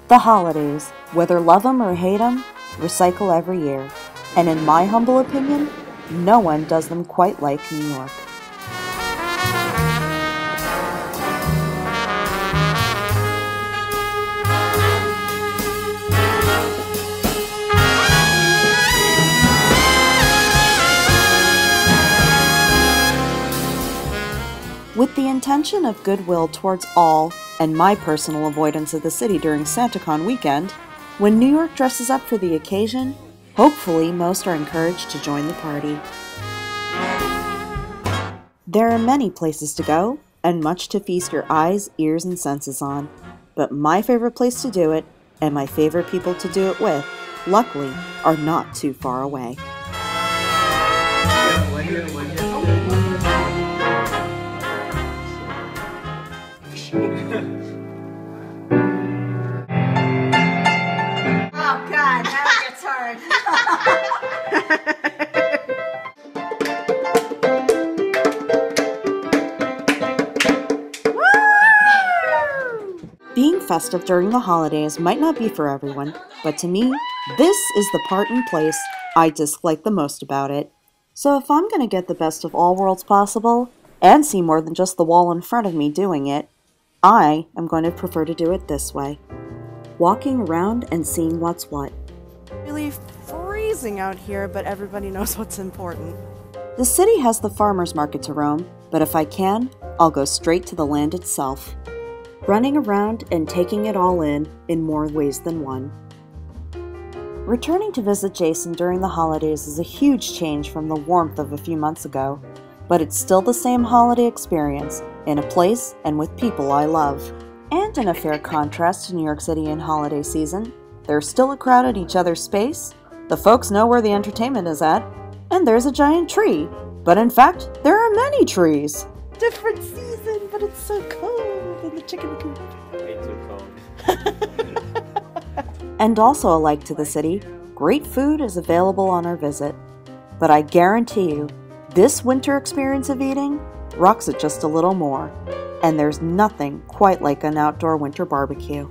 The holidays, whether love 'em or hate 'em, recycle every year. And in my humble opinion, no one does them quite like New York. With the intention of goodwill towards all, and my personal avoidance of the city during SantaCon weekend, when New York dresses up for the occasion, hopefully most are encouraged to join the party. There are many places to go, and much to feast your eyes, ears, and senses on. But my favorite place to do it, and my favorite people to do it with, luckily, are not too far away. Oh God, now it gets hard. Being festive during the holidays might not be for everyone, but to me, this is the part and place I dislike the most about it. So if I'm going to get the best of all worlds possible, and see more than just the wall in front of me doing it, I am going to prefer to do it this way. Walking around and seeing what's what. Really freezing out here, but everybody knows what's important. The city has the farmers market to roam, but if I can, I'll go straight to the land itself. Running around and taking it all in more ways than one. Returning to visit Jason during the holidays is a huge change from the warmth of a few months ago, but it's still the same holiday experience, in a place and with people I love. And in a fair contrast to New York City in holiday season, there's still a crowd at each other's space, the folks know where the entertainment is at, and there's a giant tree. But in fact, there are many trees. Different season, but it's so cold in the chicken coop. Way too cold. And also alike to the city, great food is available on our visit. But I guarantee you, this winter experience of eating rocks it just a little more. And there's nothing quite like an outdoor winter barbecue.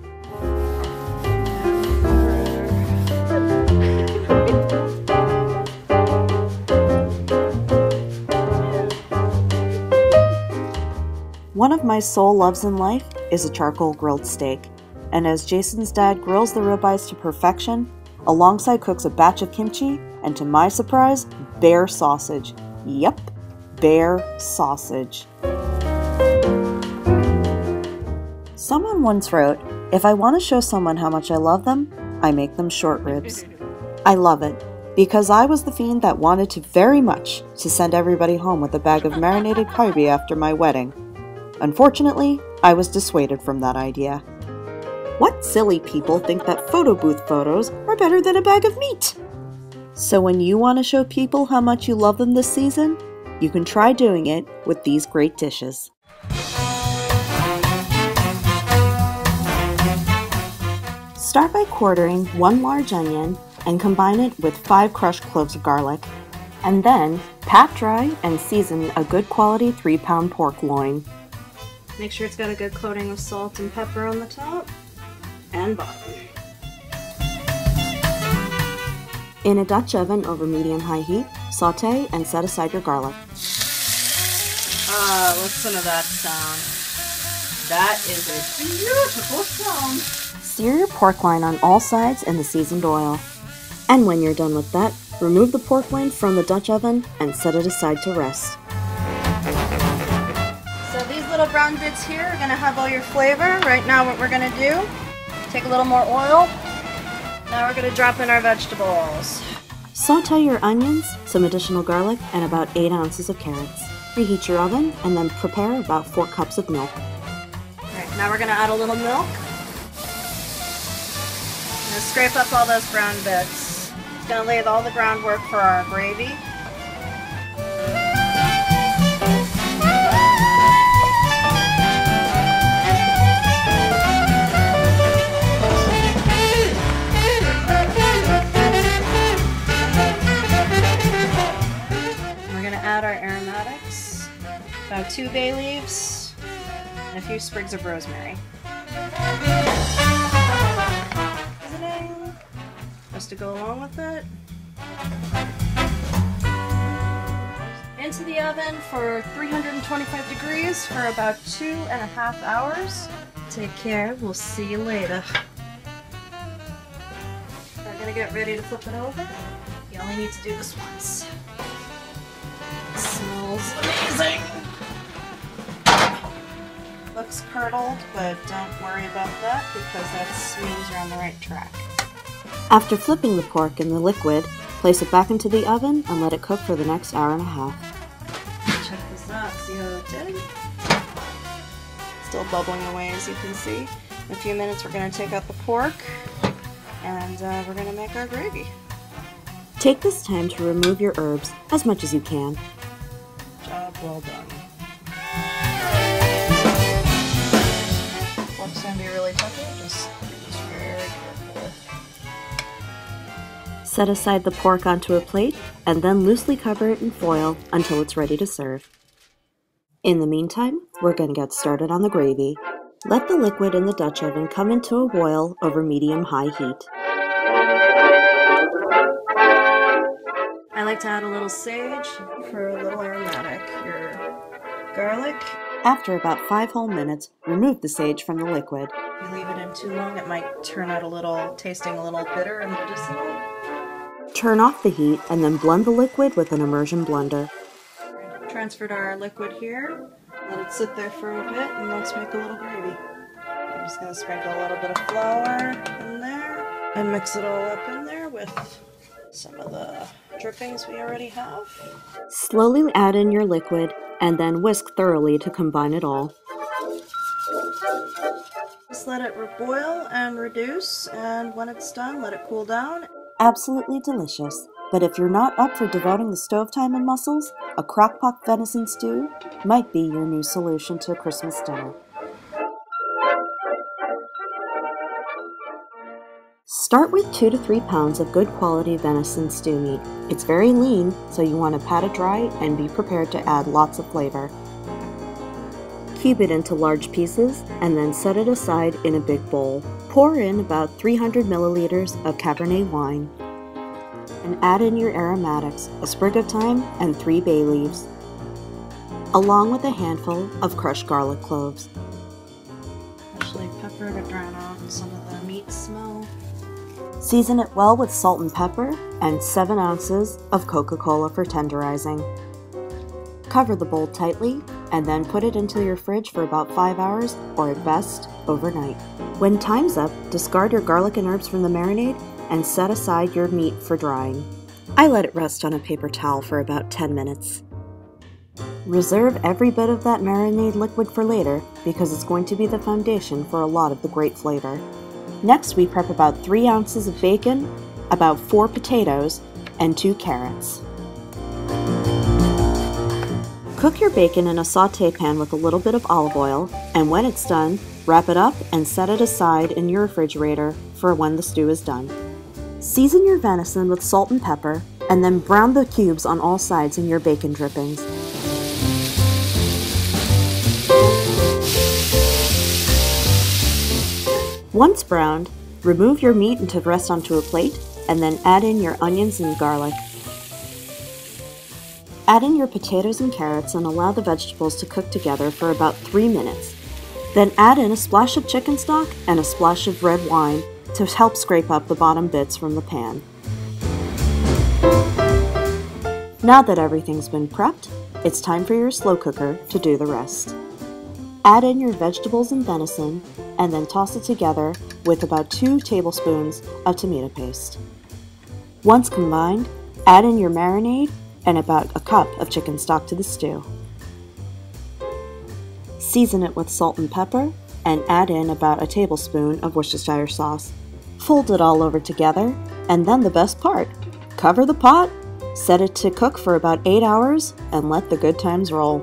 One of my sole loves in life is a charcoal grilled steak, and as Jason's dad grills the ribeyes to perfection, alongside cooks a batch of kimchi, and to my surprise, bear sausage. Yep, bear sausage. Someone once wrote, if I want to show someone how much I love them, I make them short ribs. I love it, because I was the fiend that wanted to very much to send everybody home with a bag of marinated kalbi after my wedding. Unfortunately, I was dissuaded from that idea. What silly people think that photo booth photos are better than a bag of meat? So when you want to show people how much you love them this season, you can try doing it with these great dishes. Start by quartering 1 large onion and combine it with 5 crushed cloves of garlic. And then pat dry and season a good quality 3-pound pork loin. Make sure it's got a good coating of salt and pepper on the top and bottom. In a Dutch oven over medium-high heat, sauté and set aside your garlic. Ah, listen to that sound. That is a beautiful sound. Sear your pork loin on all sides in the seasoned oil. And when you're done with that, remove the pork loin from the Dutch oven and set it aside to rest. So these little brown bits here are going to have all your flavor. Right now what we're going to do, take a little more oil. Now we're going to drop in our vegetables. Sauté your onions, some additional garlic, and about 8 ounces of carrots. Preheat your oven and then prepare about 4 cups of milk. Alright, now we're going to add a little milk. I'm going to scrape up all those brown bits. It's going to lay all the groundwork for our gravy. Add our aromatics, about 2 bay leaves, and a few sprigs of rosemary. sauce to go along with it. Into the oven for 325 degrees for about 2.5 hours. Take care, we'll see you later. We're gonna get ready to flip it over. You only need to do this once. It smells amazing. Looks curdled, but don't worry about that because that means you're on the right track. After flipping the pork in the liquid, place it back into the oven and let it cook for the next hour and a half. Check this out, see how it did? Still bubbling away as you can see. In a few minutes we're going to take out the pork and we're going to make our gravy. Take this time to remove your herbs as much as you can. Job well done. Pork's going to be really tough, just very careful. Set aside the pork onto a plate and then loosely cover it in foil until it's ready to serve. In the meantime, we're going to get started on the gravy. Let the liquid in the Dutch oven come into a boil over medium-high heat. I like to add a little sage for a little aromatic. Your garlic. After about 5 whole minutes, remove the sage from the liquid. If you leave it in too long, it might turn out tasting a little bitter and medicinal. Turn off the heat and then blend the liquid with an immersion blender. Transferred our liquid here. Let it sit there for a bit and let's make a little gravy. I'm just going to sprinkle a little bit of flour in there and mix it all up in there with some of the drippings we already have. Slowly add in your liquid and then whisk thoroughly to combine it all. Just let it boil and reduce, and when it's done, let it cool down. Absolutely delicious. But if you're not up for devoting the stove time and muscles, a crock-pot venison stew might be your new solution to a Christmas dinner. Start with 2 to 3 pounds of good quality venison stew meat. It's very lean, so you want to pat it dry and be prepared to add lots of flavor. Cube it into large pieces and then set it aside in a big bowl. Pour in about 300 milliliters of Cabernet wine and add in your aromatics, a sprig of thyme and 3 bay leaves, along with a handful of crushed garlic cloves. Especially pepper to drown out some of the meat smell. Season it well with salt and pepper and 7 ounces of Coca-Cola for tenderizing. Cover the bowl tightly and then put it into your fridge for about 5 hours or at best overnight. When time's up, discard your garlic and herbs from the marinade and set aside your meat for drying. I let it rest on a paper towel for about 10 minutes. Reserve every bit of that marinade liquid for later because it's going to be the foundation for a lot of the great flavor. Next, we prep about 3 ounces of bacon, about 4 potatoes, and 2 carrots. Cook your bacon in a sauté pan with a little bit of olive oil, and when it's done, wrap it up and set it aside in your refrigerator for when the stew is done. Season your venison with salt and pepper, and then brown the cubes on all sides in your bacon drippings. Once browned, remove your meat and to rest onto a plate, and then add in your onions and garlic. Add in your potatoes and carrots and allow the vegetables to cook together for about 3 minutes. Then add in a splash of chicken stock and a splash of red wine to help scrape up the bottom bits from the pan. Now that everything's been prepped, it's time for your slow cooker to do the rest. Add in your vegetables and venison, and then toss it together with about 2 tablespoons of tomato paste. Once combined, add in your marinade and about a cup of chicken stock to the stew. Season it with salt and pepper, and add in about a tablespoon of Worcestershire sauce. Fold it all over together, and then the best part, cover the pot, set it to cook for about 8 hours, and let the good times roll.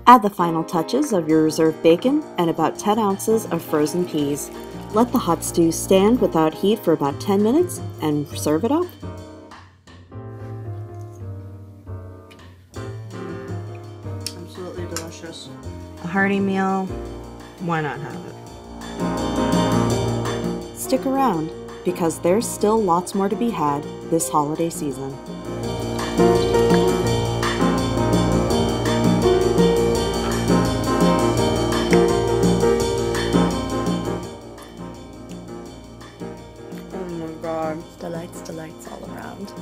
Add the final touches of your reserved bacon and about 10 ounces of frozen peas. Let the hot stew stand without heat for about 10 minutes and serve it up. Absolutely delicious. A hearty meal, why not have it? stick around because there's still lots more to be had this holiday season. Oh my god, delights all around.